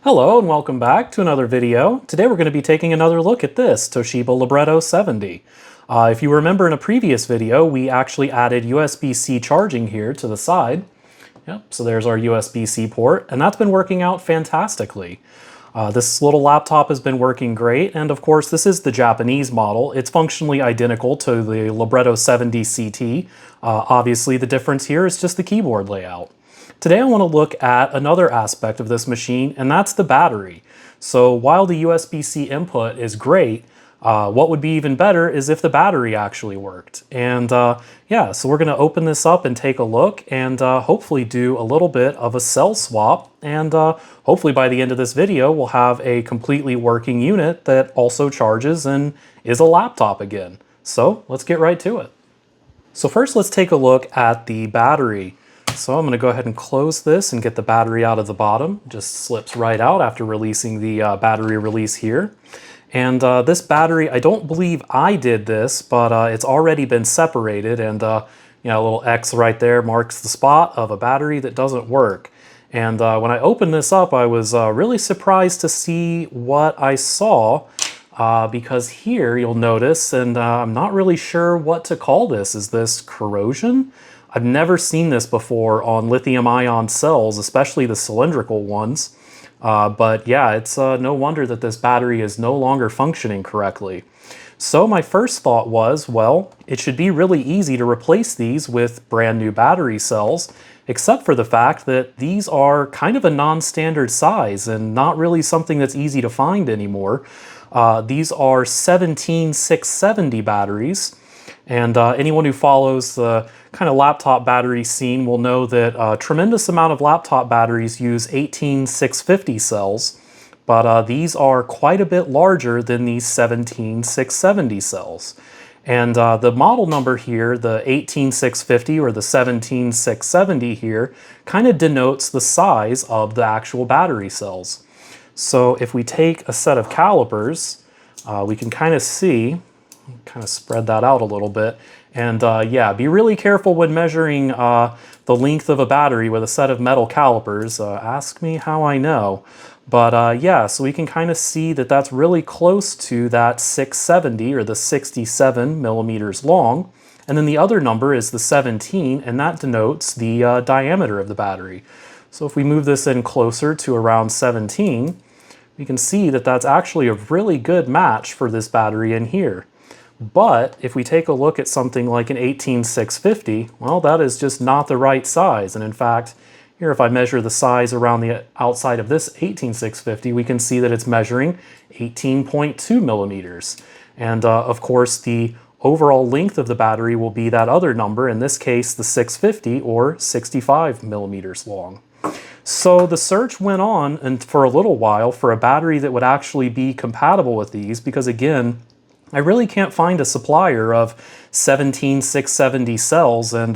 Hello and welcome back to another video. Today we're going to be taking another look at this Toshiba Libretto 70. If you remember in a previous video, we actually added USB-C charging here to the side. Yep, so there's our USB-C port, and that's been working out fantastically. This little laptop has been working great, and of course this is the Japanese model. It's functionally identical to the Libretto 70 CT. Obviously the difference here is just the keyboard layout. Today I want to look at another aspect of this machine, and that's the battery. So while the USB-C input is great, what would be even better is if the battery actually worked. And yeah, so we're going to open this up and take a look and hopefully do a little bit of a cell swap. And hopefully by the end of this video, we'll have a completely working unit that also charges and is a laptop again. So let's get right to it. So first let's take a look at the battery. So I'm going to go ahead and close this and get the battery out of the bottom. Just slips right out after releasing the battery release here. And this battery, I don't believe I did this, but it's already been separated, and you know, a little X right there marks the spot of a battery that doesn't work. And when I opened this up, I was really surprised to see what I saw, because here you'll notice, and I'm not really sure what to call this. Is this corrosion? I've never seen this before on lithium-ion cells, especially the cylindrical ones. But yeah, it's no wonder that this battery is no longer functioning correctly. So my first thought was, well, it should be really easy to replace these with brand new battery cells, except for the fact that these are kind of a non-standard size and not really something that's easy to find anymore. These are 17670 batteries. And anyone who follows the kind of laptop battery scene will know that a tremendous amount of laptop batteries use 18650 cells, but these are quite a bit larger than these 17670 cells. And the model number here, the 18650 or the 17670 here, kind of denotes the size of the actual battery cells. So if we take a set of calipers, we can kind of see, kind of spread that out a little bit. And yeah, be really careful when measuring the length of a battery with a set of metal calipers. Ask me how I know. But yeah, so we can kind of see that that's really close to that 670 or the 67 millimeters long. And then the other number is the 17, and that denotes the diameter of the battery. So if we move this in closer to around 17, we can see that that's actually a really good match for this battery in here. But if we take a look at something like an 18650, well, that is just not the right size. And in fact, here if I measure the size around the outside of this 18650, we can see that it's measuring 18.2 millimeters. And of course, the overall length of the battery will be that other number, in this case, the 650 or 65 millimeters long. So the search went on and for a little while for a battery that would actually be compatible with these, because again, I really can't find a supplier of 17670 cells, and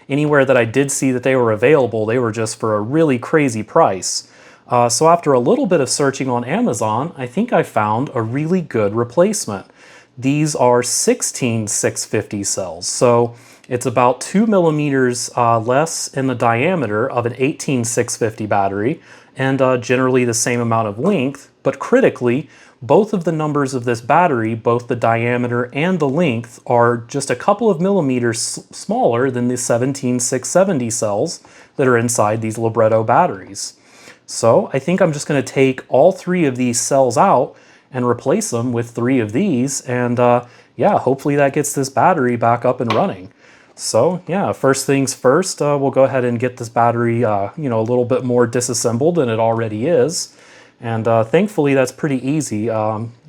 anywhere that I did see that they were available, they were just for a really crazy price. So after a little bit of searching on Amazon, I think I found a really good replacement. These are 16650 cells, so it's about 2 millimeters less in the diameter of an 18650 battery, and generally the same amount of length, but critically, both of the numbers of this battery, both the diameter and the length, are just a couple of millimeters smaller than the 17670 cells that are inside these Libretto batteries. So I think I'm just going to take all three of these cells out and replace them with three of these, and yeah, hopefully that gets this battery back up and running. So yeah, first things first, we'll go ahead and get this battery you know, a little bit more disassembled than it already is. And thankfully that's pretty easy.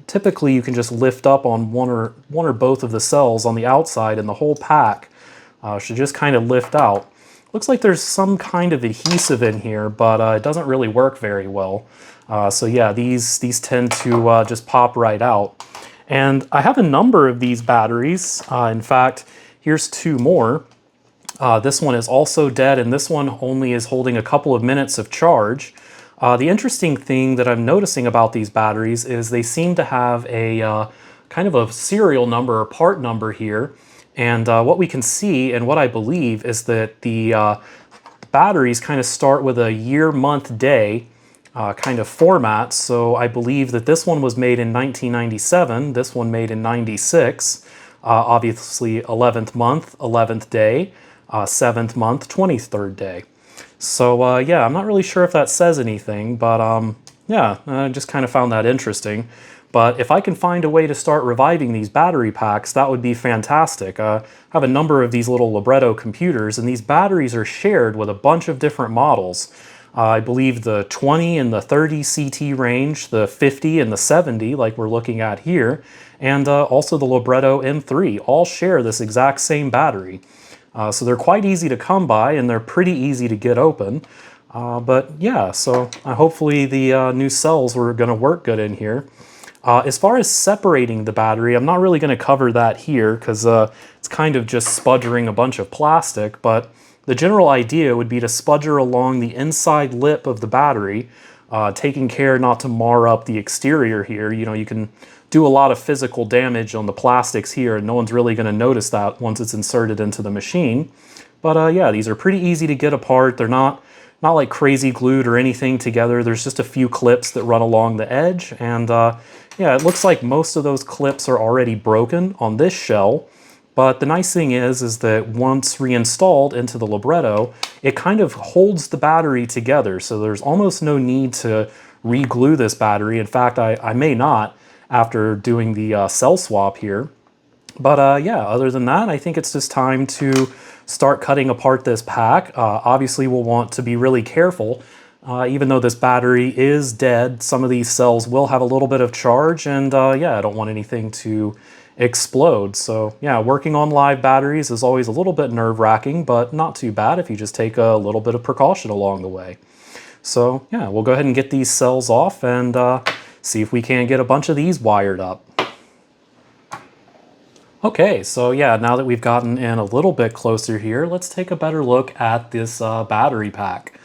Typically you can just lift up on one or both of the cells on the outside, and the whole pack should just kind of lift out. Looks like there's some kind of adhesive in here, but it doesn't really work very well. So yeah, these tend to just pop right out. And I have a number of these batteries. In fact, here's two more. This one is also dead, and this one only is holding a couple of minutes of charge. The interesting thing that I'm noticing about these batteries is they seem to have a kind of a serial number or part number here. And what we can see, and what I believe, is that the batteries kind of start with a year, month, day, kind of format. So I believe that this one was made in 1997, this one made in 96, obviously 11th month, 11th day, 7th month, 23rd day. So yeah, I'm not really sure if that says anything, but yeah, I just kind of found that interesting. But if I can find a way to start reviving these battery packs, that would be fantastic. I have a number of these little Libretto computers, and these batteries are shared with a bunch of different models. I believe the 20 and the 30 CT range, the 50 and the 70, like we're looking at here, and also the Libretto M3 all share this exact same battery. So they're quite easy to come by, and they're pretty easy to get open. But yeah, so hopefully the new cells were going to work good in here. As far as separating the battery, I'm not really going to cover that here because it's kind of just sputtering a bunch of plastic, but the general idea would be to spudger along the inside lip of the battery, taking care not to mar up the exterior here. You know, you can do a lot of physical damage on the plastics here, and no one's really going to notice that once it's inserted into the machine. But yeah, these are pretty easy to get apart. They're not like crazy glued or anything together. There's just a few clips that run along the edge, and yeah, it looks like most of those clips are already broken on this shell. But the nice thing is that once reinstalled into the Libretto, it kind of holds the battery together. So there's almost no need to re-glue this battery. In fact, I may not after doing the cell swap here. But yeah, other than that, I think it's just time to start cutting apart this pack. Obviously, we'll want to be really careful. Even though this battery is dead, some of these cells will have a little bit of charge, and yeah, I don't want anything to explode. So yeah, working on live batteries is always a little bit nerve-wracking, but not too bad if you just take a little bit of precaution along the way. So yeah, we'll go ahead and get these cells off and see if we can get a bunch of these wired up. Okay, so yeah, now that we've gotten in a little bit closer here, let's take a better look at this battery pack.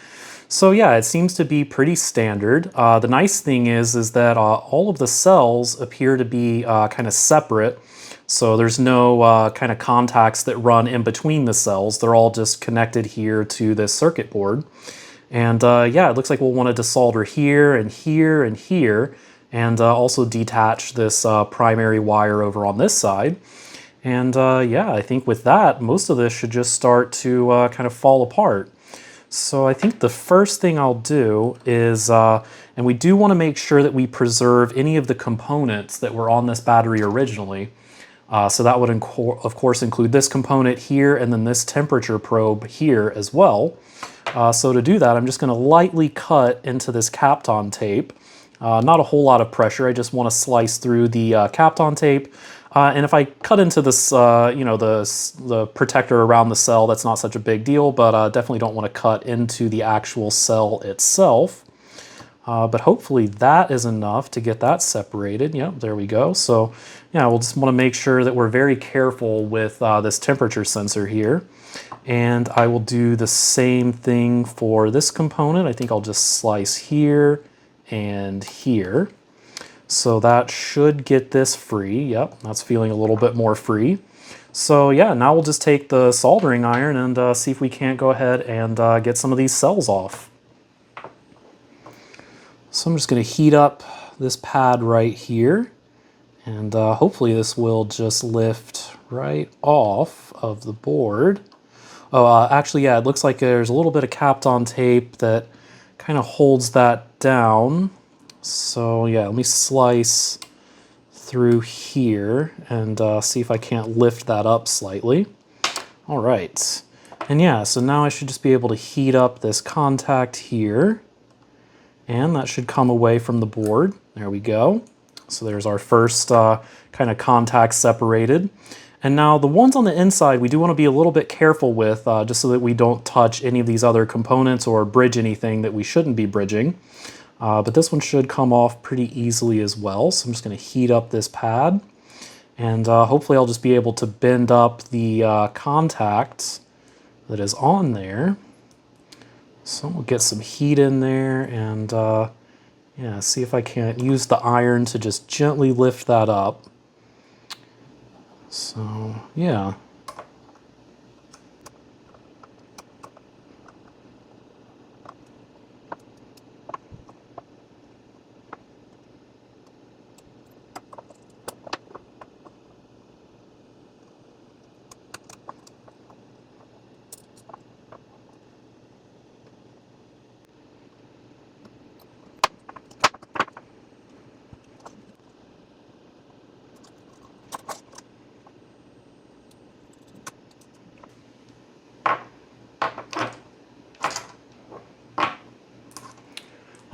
So yeah, it seems to be pretty standard. The nice thing is that all of the cells appear to be kind of separate. So there's no kind of contacts that run in between the cells. They're all just connected here to this circuit board. And yeah, it looks like we'll want to desolder here and here and here, and also detach this primary wire over on this side. And yeah, I think with that, most of this should just start to kind of fall apart. So I think the first thing I'll do is, and we do want to make sure that we preserve any of the components that were on this battery originally. So that would, of course, include this component here and then this temperature probe here as well. So to do that, I'm just going to lightly cut into this Kapton tape. Not a whole lot of pressure, I just want to slice through the Kapton tape. And if I cut into this, you know, the protector around the cell, that's not such a big deal, but definitely don't want to cut into the actual cell itself. But hopefully that is enough to get that separated. Yep, there we go. So yeah, we'll just want to make sure that we're very careful with this temperature sensor here. And I will do the same thing for this component. I think I'll just slice here and here. So that should get this free. Yep, that's feeling a little bit more free. So yeah, now we'll just take the soldering iron and see if we can't go ahead and get some of these cells off. So I'm just going to heat up this pad right here, and hopefully this will just lift right off of the board. Oh, actually, yeah, it looks like there's a little bit of Kapton tape that kind of holds that down. So yeah, let me slice through here and see if I can't lift that up slightly. All right, and yeah, so now I should just be able to heat up this contact here, and that should come away from the board. There we go. So there's our first kind of contact separated. And now the ones on the inside, we do want to be a little bit careful with, just so that we don't touch any of these other components or bridge anything that we shouldn't be bridging. But this one should come off pretty easily as well. So I'm just going to heat up this pad, and hopefully I'll just be able to bend up the contact that is on there. So we'll get some heat in there and yeah, see if I can't use the iron to just gently lift that up. So yeah.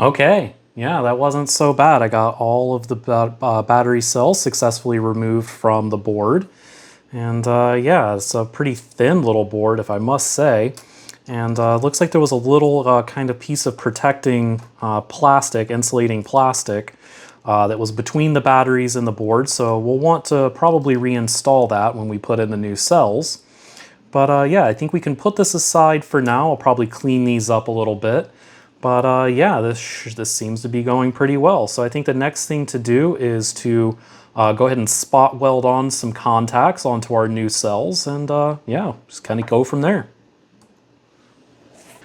Okay, yeah, that wasn't so bad. I got all of the battery cells successfully removed from the board. And yeah, it's a pretty thin little board, if I must say. And looks like there was a little kind of piece of protecting plastic, insulating plastic, that was between the batteries and the board. So we'll want to probably reinstall that when we put in the new cells. But yeah, I think we can put this aside for now. I'll probably clean these up a little bit. But yeah, this seems to be going pretty well. So I think the next thing to do is to go ahead and spot weld on some contacts onto our new cells, and yeah, just kind of go from there.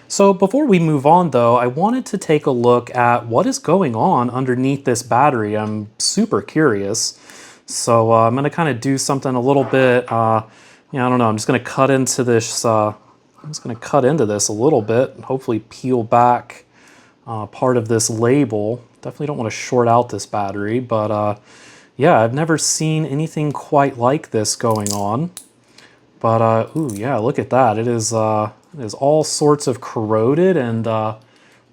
So before we move on though, I wanted to take a look at what is going on underneath this battery. I'm super curious. So I'm going to kind of do something a little bit, yeah, I don't know, I'm just going to cut into this, I'm just going to cut into this a little bit and hopefully peel back part of this label. Definitely don't want to short out this battery, but yeah, I've never seen anything quite like this going on. But ooh, yeah, look at that. It is all sorts of corroded and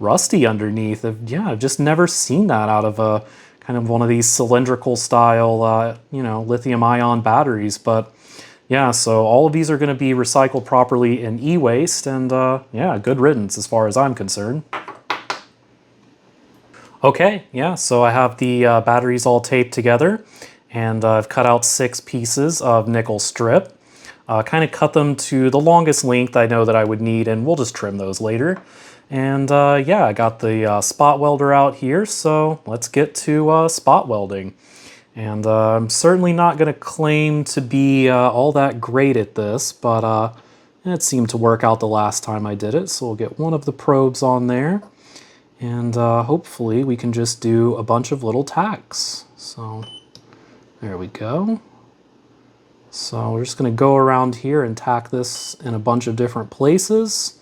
rusty underneath. Yeah, I've just never seen that out of a kind of one of these cylindrical style, you know, lithium-ion batteries. But yeah, so all of these are going to be recycled properly in e-waste, and yeah, good riddance as far as I'm concerned. Okay, yeah, so I have the batteries all taped together, and I've cut out 6 pieces of nickel strip. Kind of cut them to the longest length I know that I would need, and we'll just trim those later. And yeah, I got the spot welder out here, so let's get to spot welding. And I'm certainly not going to claim to be all that great at this, but it seemed to work out the last time I did it. So we'll get one of the probes on there, and hopefully we can just do a bunch of little tacks. So there we go. So we're just going to go around here and tack this in a bunch of different places.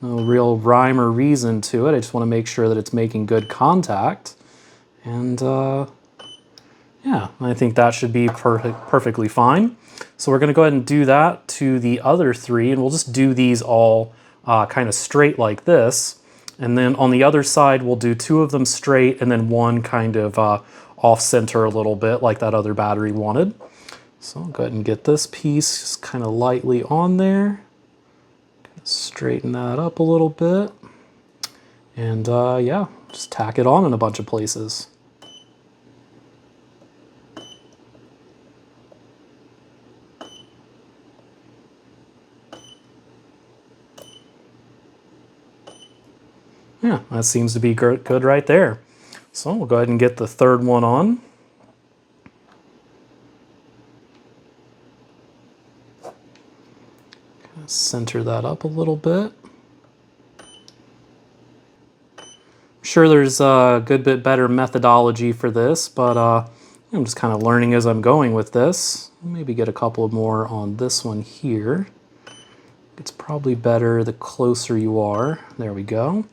No real rhyme or reason to it. I just want to make sure that it's making good contact. And yeah, I think that should be perfectly fine. So we're going to go ahead and do that to the other 3, and we'll just do these all kind of straight like this. And then on the other side, we'll do 2 of them straight and then 1 kind of off-center a little bit like that other battery wanted. So I'll go ahead and get this piece just kind of lightly on there. Straighten that up a little bit. And yeah, just tack it on in a bunch of places. Yeah, that seems to be good right there. So we'll go ahead and get the 3rd one on. Center that up a little bit. I'm sure there's a good bit better methodology for this, but I'm just kind of learning as I'm going with this. Maybe get a couple more on this one here. It's probably better the closer you are. There we go.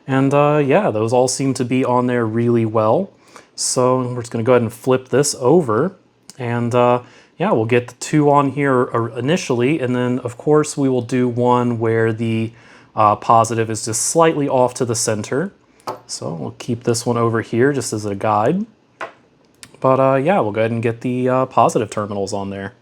And yeah, those all seem to be on there really well. So we're just going to go ahead and flip this over, and yeah, we'll get the 2 on here initially, and then of course we will do one where the positive is just slightly off to the center. So we'll keep this one over here just as a guide. But yeah, we'll go ahead and get the positive terminals on there.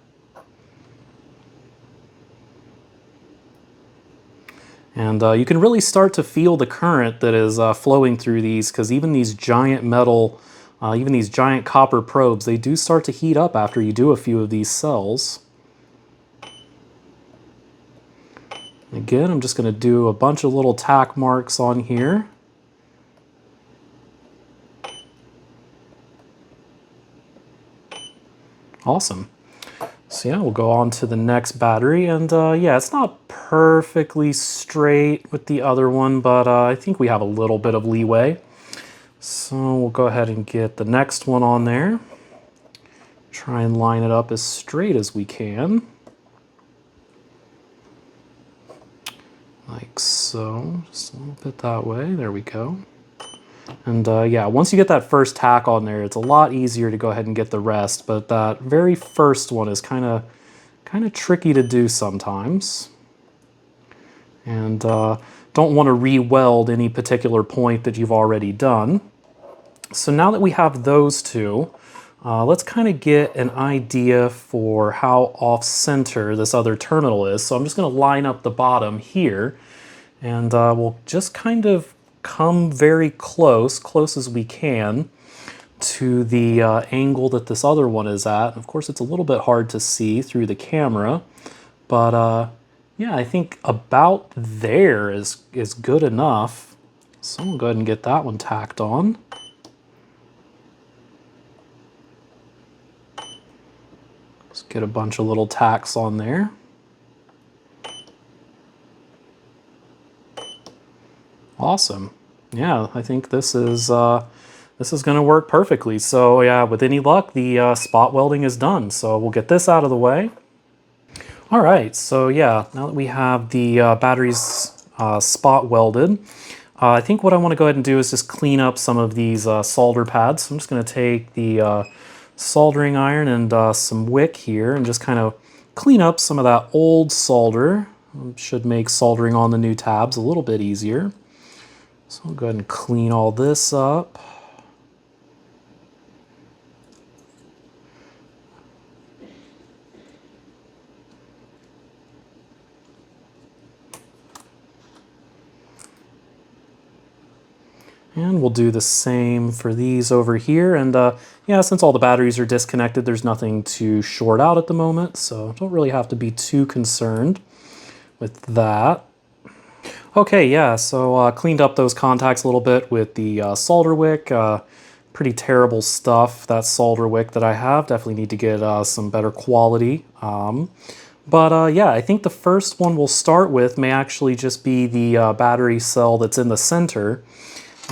And you can really start to feel the current that is flowing through these, because even these giant metal, even these giant copper probes, they do start to heat up after you do a few of these cells. Again, I'm just going to do a bunch of little tack marks on here. Awesome. So yeah, we'll go on to the next battery, and yeah, it's not perfectly straight with the other one, but I think we have a little bit of leeway. So we'll go ahead and get the next one on there. Try and line it up as straight as we can. Like so, just a little bit that way, there we go. And yeah, once you get that first tack on there, it's a lot easier to go ahead and get the rest, but that very first one is kind of tricky to do sometimes. And don't want to re-weld any particular point that you've already done. So now that we have those two, let's kind of get an idea for how off-center this other terminal is. So I'm just going to line up the bottom here, and we'll just kind of come very close as we can to the angle that this other one is at. Of course, it's a little bit hard to see through the camera, but yeah, I think about there is good enough. So we'll go ahead and get that one tacked on. Let's get a bunch of little tacks on there. Awesome. Yeah, I think this is going to work perfectly. So yeah, with any luck, the spot welding is done. So we'll get this out of the way. All right, so yeah, now that we have the batteries spot welded, I think what I want to go ahead and do is just clean up some of these solder pads. So I'm just going to take the soldering iron and some wick here and just kind of clean up some of that old solder. Should make soldering on the new tabs a little bit easier. So I'll go ahead and clean all this up. And we'll do the same for these over here. And yeah, since all the batteries are disconnected, there's nothing to short out at the moment, so don't really have to be too concerned with that. Okay, yeah, so cleaned up those contacts a little bit with the solder wick. Pretty terrible stuff, that solder wick that I have. Definitely need to get some better quality. But yeah, I think the first one we'll start with may actually just be the battery cell that's in the center.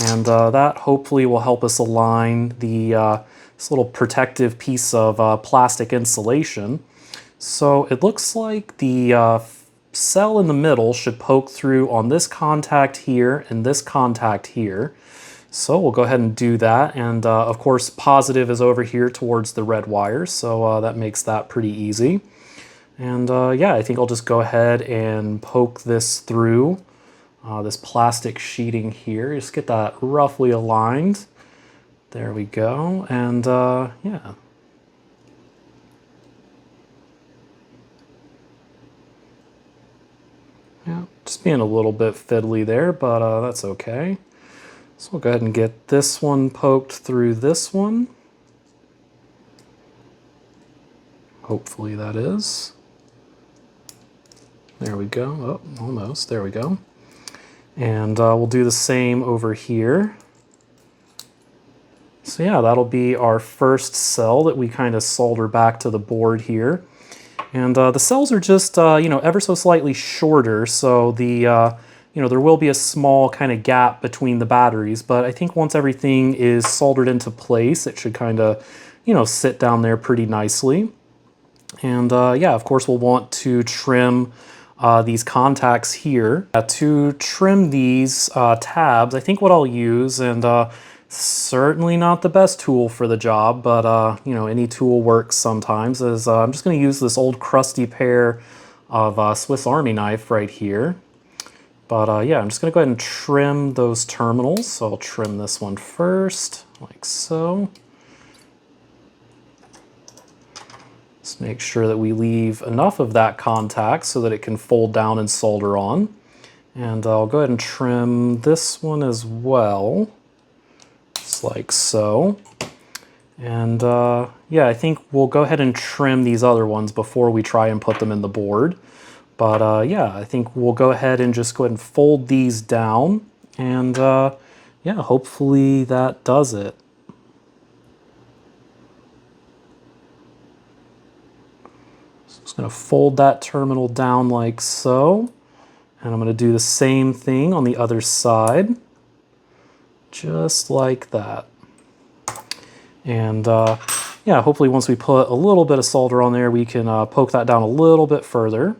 And that hopefully will help us align this little protective piece of plastic insulation. So it looks like the cell in the middle should poke through on this contact here and this contact here. So we'll go ahead and do that. And of course, positive is over here towards the red wire, so that makes that pretty easy. And yeah, I think I'll just go ahead and poke this through this plastic sheeting here. Just get that roughly aligned. There we go. And yeah. Yeah, just being a little bit fiddly there, but that's okay. So we'll go ahead and get this one poked through this one. Hopefully that is. There we go. Oh, almost. There we go. And we'll do the same over here. So yeah, that'll be our first cell that we kind of solder back to the board here. And the cells are just, you know, ever so slightly shorter, so the, you know, there will be a small kind of gap between the batteries, but I think once everything is soldered into place, it should kind of, you know, sit down there pretty nicely. And yeah, of course, we'll want to trim these contacts here. To trim these tabs, I think what I'll use, and certainly not the best tool for the job, but you know, any tool works sometimes, is I'm just going to use this old crusty pair of Swiss Army knife right here. But yeah, I'm just going to go ahead and trim those terminals. So I'll trim this one first, like so. Just make sure that we leave enough of that contact so that it can fold down and solder on. And I'll go ahead and trim this one as well, just like so. And yeah, I think we'll go ahead and trim these other ones before we try and put them in the board. But yeah, I think we'll go ahead and just go ahead and fold these down. And yeah, hopefully that does it. Just going to fold that terminal down like so. And I'm going to do the same thing on the other side. Just like that. And yeah, hopefully once we put a little bit of solder on there, we can poke that down a little bit further.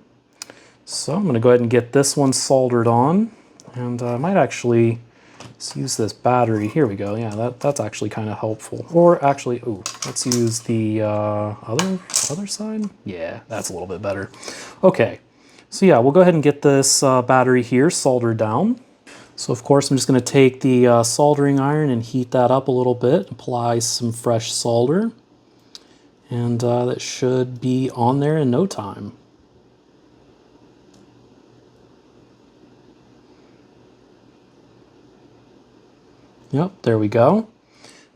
So I'm going to go ahead and get this one soldered on. And I might actually just use this battery. Here we go. Yeah, that's actually kind of helpful. Or actually, ooh, let's use the other side. Yeah, that's a little bit better. Okay, So yeah, we'll go ahead and get this battery here soldered down. So of course I'm just going to take the soldering iron and heat that up a little bit, apply some fresh solder, and that should be on there in no time. Yep, there we go.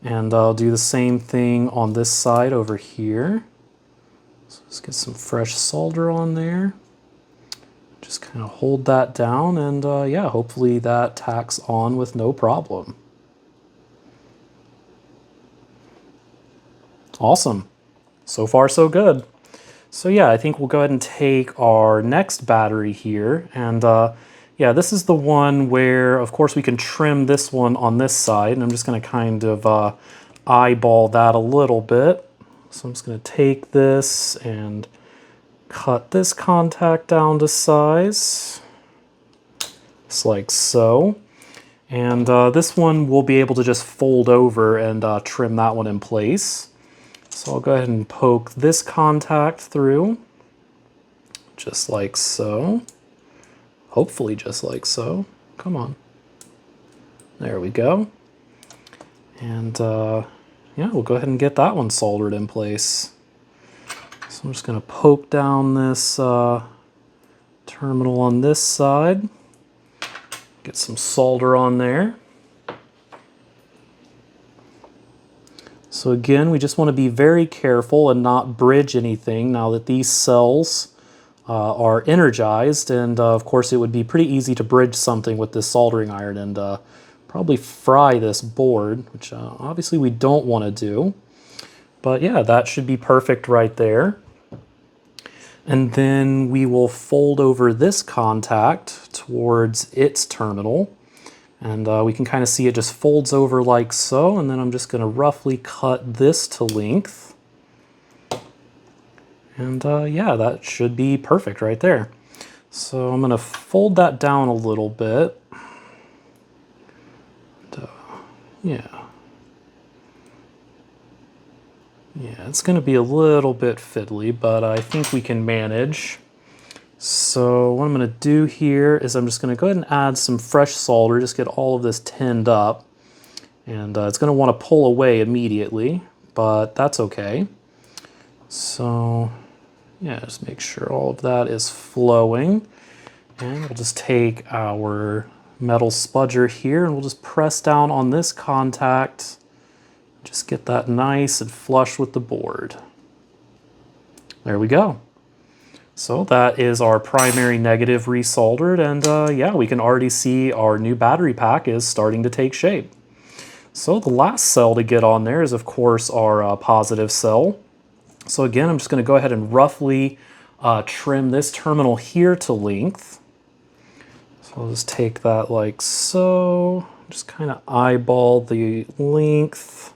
And I'll do the same thing on this side over here. So let's get some fresh solder on there. Just kind of hold that down, and yeah, hopefully that tacks on with no problem. Awesome. So far, so good. So yeah, I think we'll go ahead and take our next battery here, and yeah, this is the one where, of course, we can trim this one on this side, and I'm just going to kind of eyeball that a little bit. So I'm just going to take this and cut this contact down to size, just like so. And this one we'll be able to just fold over and trim that one in place. So I'll go ahead and poke this contact through, just like so. Hopefully just like so. Come on. There we go. And yeah, we'll go ahead and get that one soldered in place. So I'm just going to poke down this terminal on this side. Get some solder on there. So again, we just want to be very careful and not bridge anything now that these cells are energized, and of course it would be pretty easy to bridge something with this soldering iron and probably fry this board, which obviously we don't want to do. But yeah, that should be perfect right there. And then we will fold over this contact towards its terminal. And we can kind of see it just folds over like so, and then I'm just going to roughly cut this to length. And yeah, that should be perfect right there. So I'm going to fold that down a little bit. And, yeah. Yeah, it's going to be a little bit fiddly, but I think we can manage. So what I'm going to do here is I'm just going to go ahead and add some fresh solder, just get all of this tinned up. And it's going to want to pull away immediately, but that's okay. So yeah, just make sure all of that is flowing. And we'll just take our metal spudger here and we'll just press down on this contact. Just get that nice and flush with the board. There we go. So that is our primary negative resoldered, and yeah, we can already see our new battery pack is starting to take shape. So the last cell to get on there is, of course, our positive cell. So again, I'm just going to go ahead and roughly trim this terminal here to length. So I'll just take that like so, just kind of eyeball the length,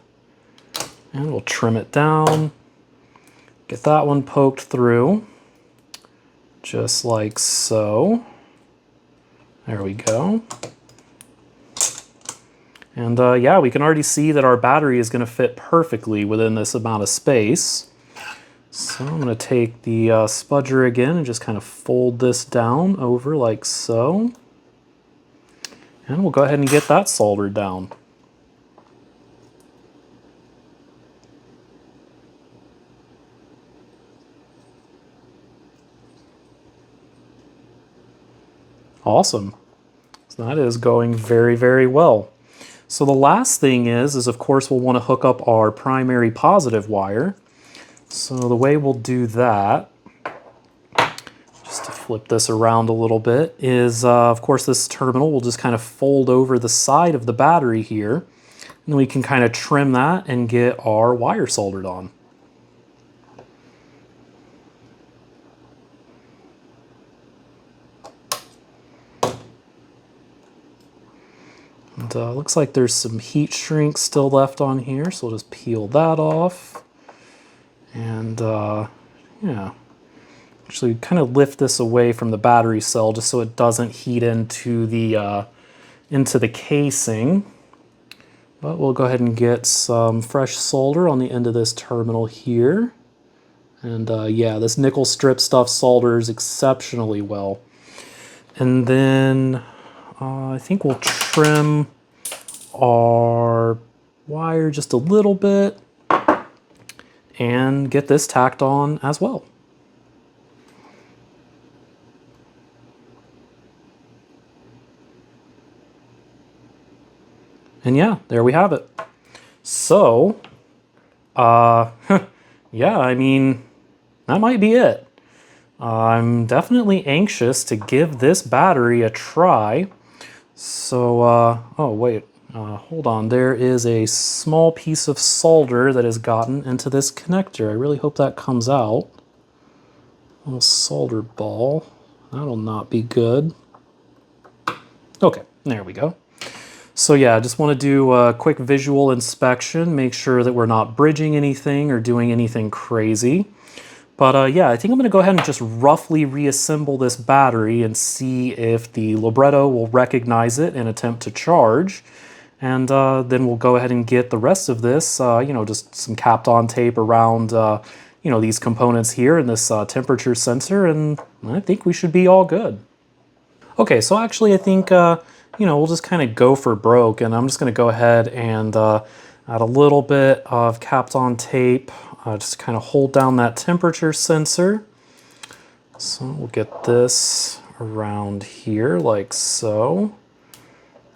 and we'll trim it down. Get that one poked through. Just like so. There we go. And yeah, we can already see that our battery is going to fit perfectly within this amount of space. So I'm going to take the spudger again and just kind of fold this down over like so. And we'll go ahead and get that soldered down. Awesome. So that is going very, very well. So the last thing is of course we'll want to hook up our primary positive wire. So the way we'll do that, just to flip this around a little bit, is of course this terminal will just kind of fold over the side of the battery here. And we can kind of trim that and get our wire soldered on. And looks like there's some heat shrink still left on here, so we'll just peel that off. And yeah, actually kind of lift this away from the battery cell just so it doesn't heat into the casing. But we'll go ahead and get some fresh solder on the end of this terminal here, And yeah, this nickel strip stuff solders exceptionally well. And then I think we'll trim our wire just a little bit and get this tacked on as well. And yeah, there we have it. So, yeah, I mean, that might be it. I'm definitely anxious to give this battery a try. So, oh wait, hold on. There is a small piece of solder that has gotten into this connector. I really hope that comes out. A little solder ball. That'll not be good. Okay, there we go. So yeah, I just want to do a quick visual inspection, make sure that we're not bridging anything or doing anything crazy. But yeah, I think I'm going to go ahead and just roughly reassemble this battery and see if the Libretto will recognize it and attempt to charge. And then we'll go ahead and get the rest of this, you know, just some Kapton tape around, you know, these components here and this temperature sensor, and I think we should be all good. Okay, so actually I think, you know, we'll just kind of go for broke, and I'm just going to go ahead and add a little bit of Kapton tape, just kind of hold down that temperature sensor. So we'll get this around here like so.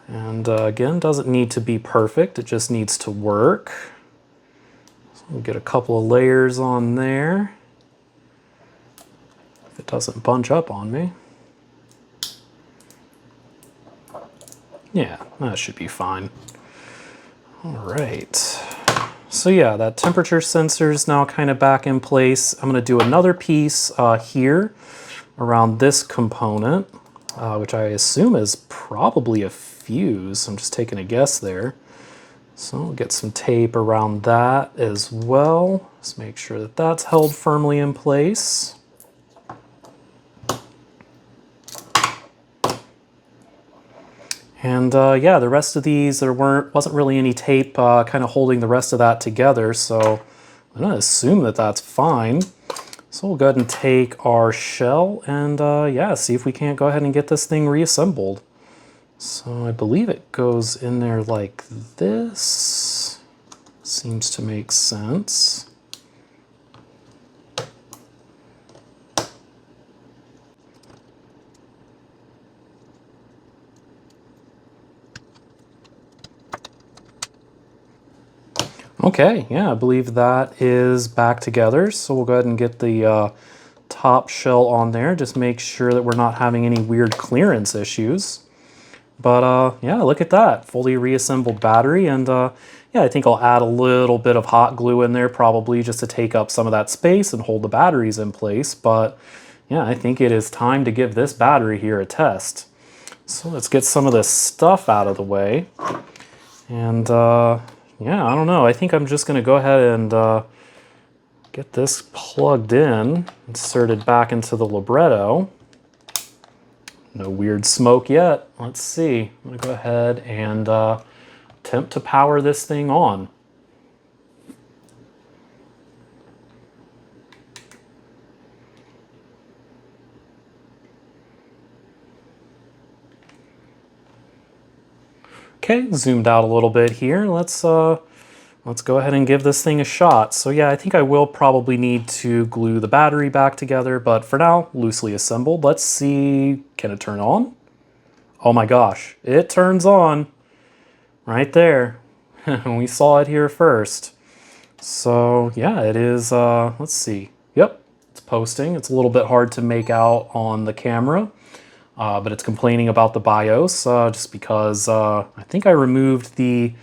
And again, doesn't need to be perfect, it just needs to work. So we'll get a couple of layers on there. If it doesn't bunch up on me. Yeah, that should be fine. All right. So yeah, that temperature sensor is now kind of back in place. I'm going to do another piece here around this component, which I assume is probably a fuse. I'm just taking a guess there. So we'll get some tape around that as well. Just make sure that that's held firmly in place. And yeah, the rest of these, there wasn't really any tape kind of holding the rest of that together, so I'm going to assume that that's fine. So we'll go ahead and take our shell and yeah, see if we can't go ahead and get this thing reassembled. So I believe it goes in there like this. Seems to make sense. Okay, yeah, I believe that is back together. So we'll go ahead and get the top shell on there. Just make sure that we're not having any weird clearance issues. But yeah, look at that, fully reassembled battery. And yeah, I think I'll add a little bit of hot glue in there probably just to take up some of that space and hold the batteries in place. But yeah, I think it is time to give this battery here a test. So let's get some of this stuff out of the way. And yeah, I don't know. I think I'm just going to go ahead and get this plugged in, inserted back into the Libretto. No weird smoke yet. Let's see. I'm going to go ahead and attempt to power this thing on. Okay, zoomed out a little bit here. Let's go ahead and give this thing a shot. So yeah, I think I will probably need to glue the battery back together, but for now, loosely assembled. Let's see, can it turn on? Oh my gosh, it turns on right there. We saw it here first. So yeah, it is, let's see. Yep, it's posting. It's a little bit hard to make out on the camera. But it's complaining about the BIOS just because I think I removed the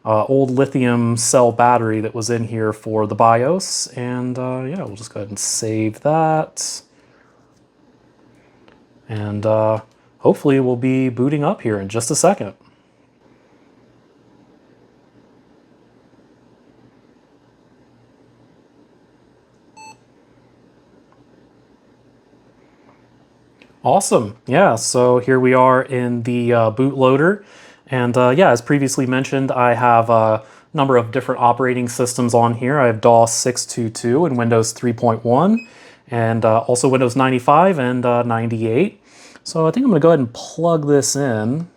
old lithium cell battery that was in here for the BIOS, and yeah, we'll just go ahead and save that. And hopefully we'll be booting up here in just a second. Awesome. Yeah, so here we are in the bootloader. And yeah, as previously mentioned, I have number of different operating systems on here. I have DOS 622 and Windows 3.1, and also Windows 95 and 98. So I think I'm going to go ahead and plug this in,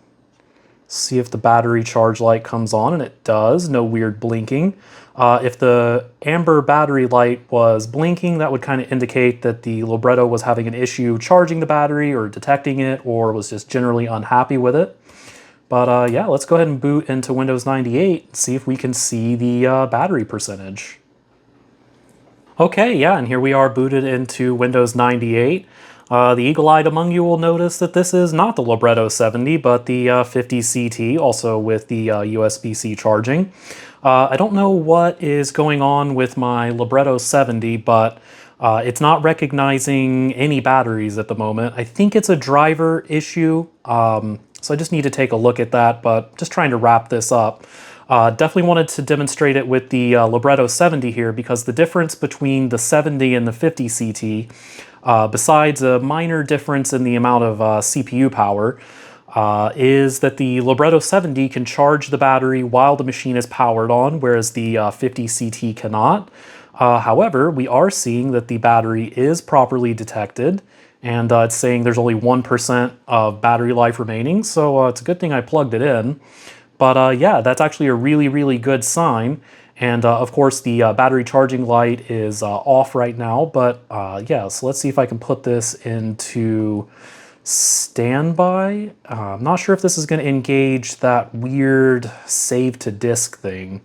see if the battery charge light comes on, and it does. No weird blinking. If the amber battery light was blinking, that would kind of indicate that the Libretto was having an issue charging the battery or detecting it, or was just generally unhappy with it. But yeah, let's go ahead and boot into Windows 98 and see if we can see the battery percentage. Okay, yeah, and here we are booted into Windows 98. The eagle-eyed among you will notice that this is not the Libretto 70, but the 50CT, also with the USB-C charging. I don't know what is going on with my Libretto 70, but it's not recognizing any batteries at the moment. I think it's a driver issue, so I just need to take a look at that, but just trying to wrap this up. Definitely wanted to demonstrate it with the Libretto 70 here, because the difference between the 70 and the 50 CT, besides a minor difference in the amount of CPU power, is that the Libretto 70 can charge the battery while the machine is powered on, whereas the 50 CT cannot. However, we are seeing that the battery is properly detected, and it's saying there's only 1% of battery life remaining, so it's a good thing I plugged it in. But yeah, that's actually a really, really good sign. And of course, the battery charging light is off right now. But yeah, so let's see if I can put this into standby. I'm not sure if this is going to engage that weird save to disk thing.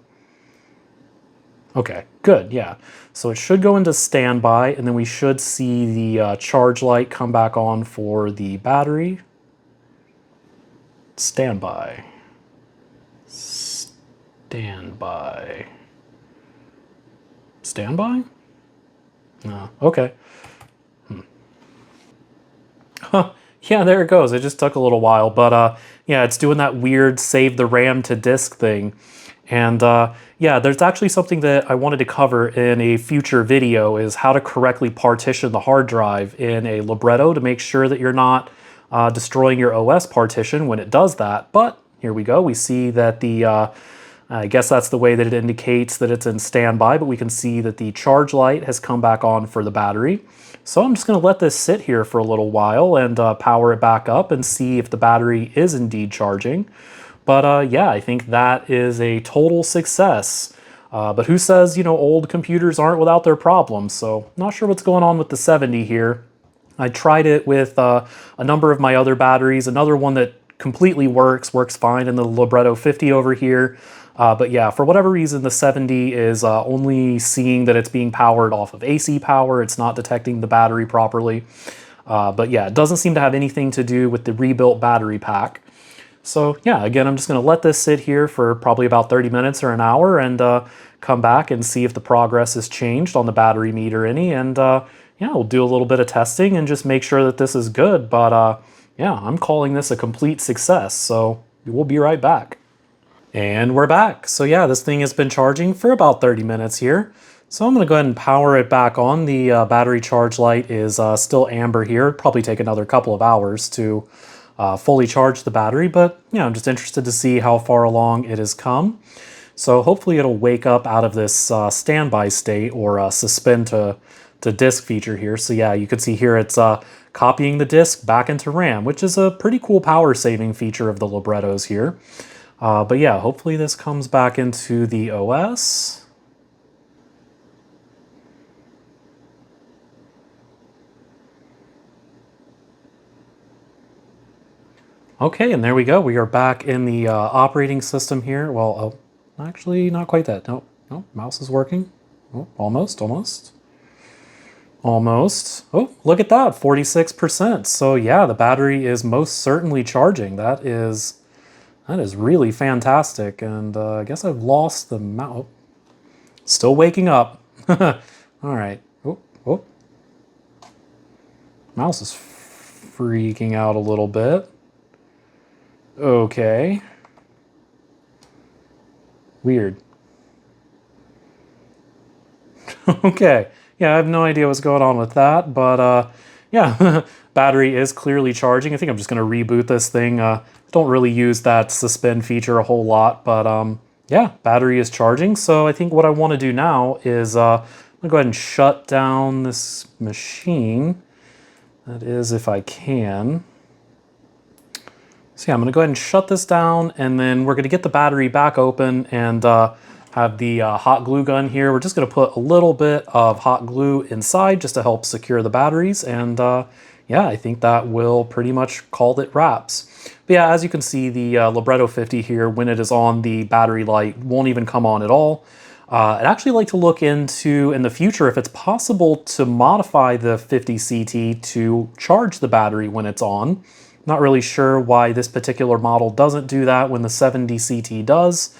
Okay, good, yeah. So it should go into standby, and then we should see the charge light come back on for the battery. Standby. Standby. Standby? No, okay. Huh. Yeah, there it goes. It just took a little while, but yeah, it's doing that weird save the RAM to disk thing. And yeah, there's actually something that I wanted to cover in a future video, is how to correctly partition the hard drive in a Libretto to make sure that you're not destroying your OS partition when it does that. But here we go. We see that the, I guess that's the way that it indicates that it's in standby, but we can see that the charge light has come back on for the battery. So I'm just going to let this sit here for a little while and power it back up and see if the battery is indeed charging. But yeah, I think that is a total success. But who says, you know, old computers aren't without their problems? So not sure what's going on with the 70 here. I tried it with a number of my other batteries. Another one that completely works fine in the Libretto 50 over here. But yeah, for whatever reason, the 70 is only seeing that it's being powered off of AC power. It's not detecting the battery properly. But yeah, it doesn't seem to have anything to do with the rebuilt battery pack. So yeah, again, I'm just going to let this sit here for probably about 30 minutes or an hour and come back and see if the progress has changed on the battery meter any. And yeah, we'll do a little bit of testing and just make sure that this is good. But yeah, I'm calling this a complete success. So we'll be right back. And we're back. So yeah, this thing has been charging for about 30 minutes here. So I'm going to go ahead and power it back on. The battery charge light is still amber here. It'll probably take another couple of hours to fully charge the battery, but you know, I'm just interested to see how far along it has come. So hopefully it'll wake up out of this standby state, or suspend to disk feature here. So yeah, you can see here it's copying the disk back into RAM, which is a pretty cool power saving feature of the Librettos here. But yeah, hopefully this comes back into the OS. Okay, and there we go. We are back in the operating system here. Well, actually, not quite that. Nope, nope, mouse is working. Oh, almost, almost. Almost. Oh, look at that, 46%. So yeah, the battery is most certainly charging. That is really fantastic. And I guess I've lost the mouse. Still waking up. All right. Oh, oh. Mouse is freaking out a little bit. Okay. Weird. Okay. Yeah, I have no idea what's going on with that, but yeah, battery is clearly charging. I think I'm just going to reboot this thing. Don't really use that suspend feature a whole lot, but yeah, battery is charging. So I think what I want to do now is I'm going to go ahead and shut down this machine. That is, if I can. So yeah, I'm going to go ahead and shut this down, and then we're going to get the battery back open and have the hot glue gun here. We're just going to put a little bit of hot glue inside just to help secure the batteries, and yeah, I think that will pretty much call it wraps. But yeah, as you can see, the Libretto 50 here, when it is on, the battery light won't even come on at all. I'd actually like to look into, in the future, if it's possible to modify the 50 CT to charge the battery when it's on. Not really sure why this particular model doesn't do that when the 70 CT does.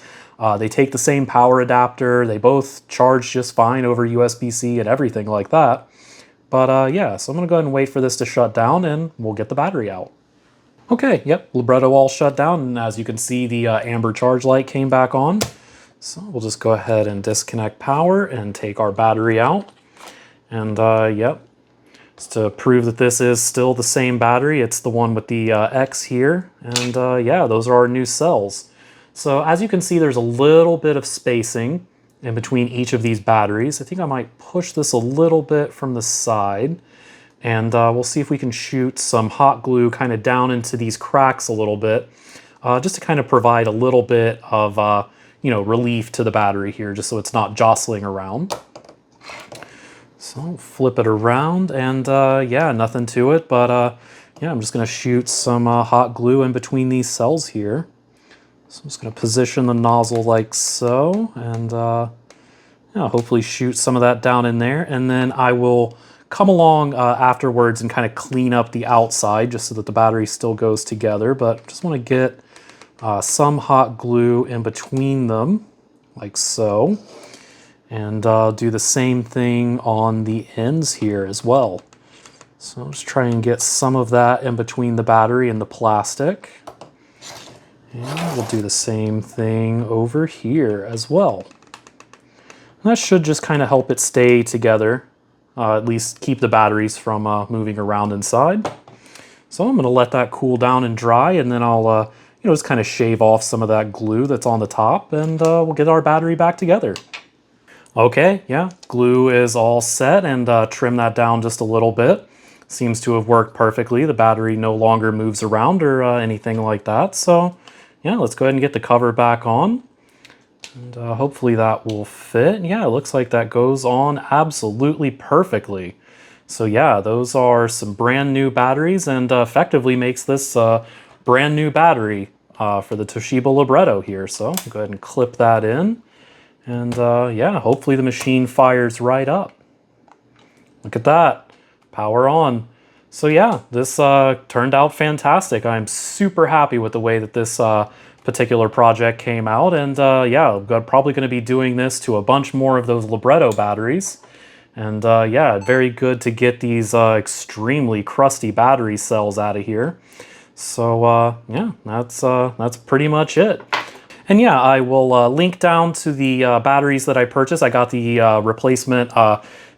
They take the same power adapter, they both charge just fine over USB-C and everything like that. But yeah, so I'm gonna go ahead and wait for this to shut down and we'll get the battery out. Okay, yep, Libretto all shut down, and as you can see, the amber charge light came back on. So we'll just go ahead and disconnect power and take our battery out. And yep, just to prove that this is still the same battery, it's the one with the X here. And yeah, those are our new cells. So as you can see, there's a little bit of spacing in between each of these batteries. I think I might push this a little bit from the side, and we'll see if we can shoot some hot glue kind of down into these cracks a little bit, just to kind of provide a little bit of you know, relief to the battery here, just so it's not jostling around. So flip it around, and yeah, nothing to it, but yeah, I'm just gonna shoot some hot glue in between these cells here. So I'm just gonna position the nozzle like so, and yeah, hopefully shoot some of that down in there, and then I will come along afterwards and kind of clean up the outside just so that the battery still goes together, but just wanna get some hot glue in between them, like so. And do the same thing on the ends here as well. So just try and get some of that in between the battery and the plastic. And we'll do the same thing over here as well. And that should just kind of help it stay together, at least keep the batteries from moving around inside. So I'm going to let that cool down and dry, and then I'll you know, just kind of shave off some of that glue that's on the top, and we'll get our battery back together. Okay, yeah, glue is all set, and trim that down just a little bit. Seems to have worked perfectly. The battery no longer moves around or anything like that. So yeah, let's go ahead and get the cover back on. And hopefully that will fit. Yeah, it looks like that goes on absolutely perfectly. So yeah, those are some brand new batteries, and effectively makes this brand new battery for the Toshiba Libretto here. So go ahead and clip that in. And yeah, hopefully the machine fires right up. Look at that, power on. So yeah, this turned out fantastic. I'm super happy with the way that this particular project came out. And yeah, I'm probably going to be doing this to a bunch more of those Libretto batteries. And yeah, very good to get these extremely crusty battery cells out of here. So yeah, that's pretty much it. And yeah, I will link down to the batteries that I purchased. I got the replacement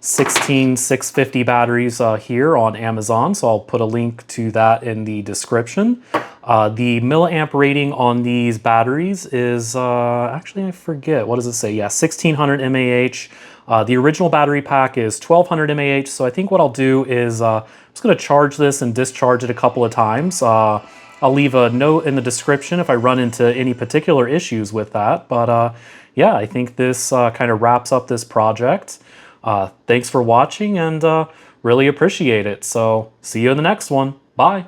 16650 batteries here on Amazon, so I'll put a link to that in the description. The milliamp rating on these batteries is, actually I forget, what does it say? Yeah, 1600 mAh. The original battery pack is 1200 mAh, so I think what I'll do is I'm just going to charge this and discharge it a couple of times. I'll leave a note in the description if I run into any particular issues with that. But yeah, I think this kind of wraps up this project. Thanks for watching, and really appreciate it. So see you in the next one. Bye.